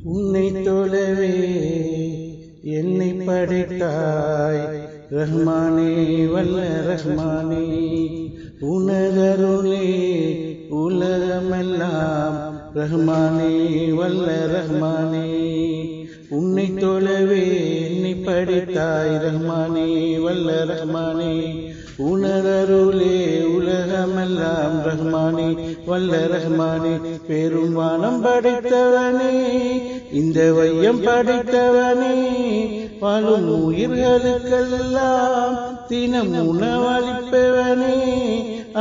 உன்னை தொழவே என்னை படைத்தாய் ரஹ்மானே வல்ல ரஹ்மானே உனதருளே உலகமெல்லாம் ரஹ்மானே வல்ல ரஹ்மானே உன்னை தொழவே என்னை படைத்தாய் ரஹ்மானே வல்ல ரஹ்மானே உனதருளே உலகமெல்லாம் ரஹ்மானே வல்ல ரஹ்மானே பெரும் வானம் படைத்தவனே இந்த வையம் படைத்தவனே வாழும் உயிர்களுக்கெல்லாம் தினம் உணவளிப்பவனே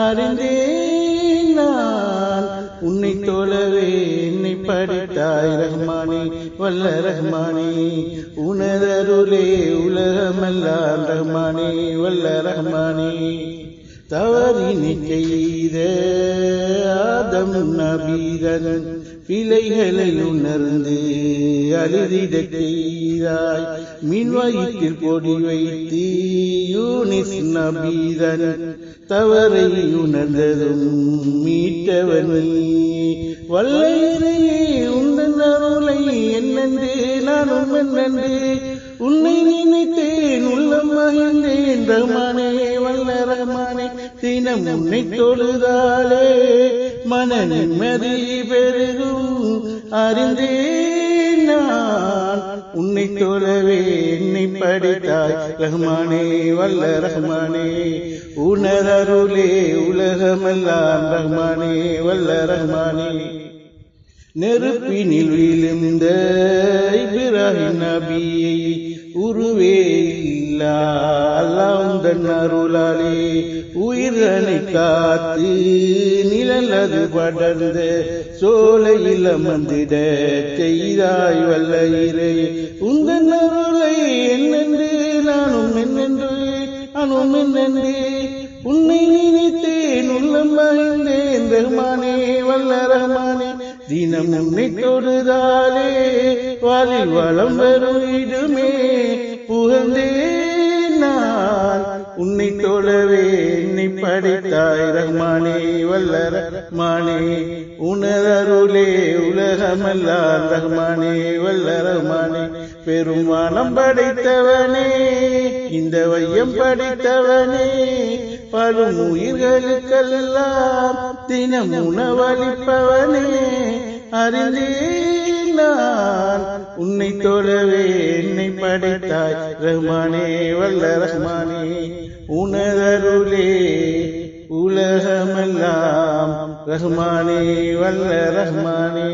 அறிந்தேன் நான் உன்னை தொழவே என்னை படைத்தாய் ரஹ்மானே வல்ல ரஹ்மானே உனதருளே உலகமெல்லாம் ரஹ்மானே வல்ல ரஹ்மானே தவறினை செய்த ஆதம் நபீதன் பிழைகளை உணர்ந்து அழுதிடச் செய்தாய் மீன் வயிற்றில் பொடி வைத்து யூனிஸ் நபீதன் தவறை உணர்ந்ததும் மீட்டவனே வல்ல இறையே உந்தன் அருளை என்னென்று நானும் என்னென்று உன்னை நினைத்தேன் உள்ளம் மகிழ்ந்தேன் ரஹ்மானே வல்ல ரஹ்மானே தினம் உன்னை தொழுதாலே மன நிம்மதி பெருகும் அறிந்தேன் நான் உன்னை தொழவே என்னை படைத்தாய் ரஹ்மானே வல்ல ரஹ்மானே உனதருளே உலகமெல்லாம் ரஹ்மானே வல்ல ரஹ்மானே நெருப்பினில் விழுந்த இப்ராஹிம் நபியை உருவே இல்லா அல்லாஹ் உந்தன் அருளாலே உயிரனை காத்து நிழலது படர்ந்த சோலையில் அமர்ந்திட செய்தாய் வல்ல இறையே உந்தன் அருளை என்னென்று நானும் என்னென்று உன்னை நினைத்தேன் உள்ளம் மகிழ்ந்தேன் ரஹ்மானே வல்ல ரஹ்மானே தினம் உன்னை தொழுதாலே வாலில் வளம் வரும் இடமே புகழ்ந்தேன் நான் உன்னை தொழவே என்னை படைத்தாய் ரஹ்மானே வல்ல ரஹ்மானே உனதருளே உலகமெல்லாம் ரஹ்மானே வல்ல ரஹ்மானே பெரும் வானம் படைத்தவனே இந்த வையம் படைத்தவனே பலும் உயிர்களுக்கெல்லாம் தினம் உணவளிப்பவனே அறிந்தேன் நான் உன்னை தொழவே என்னை படைத்தாய் ரஹ்மானே வல்ல ரஹ்மானே உனதருளே உலகமெல்லாம் ரஹ்மானே வல்ல ரஹ்மானே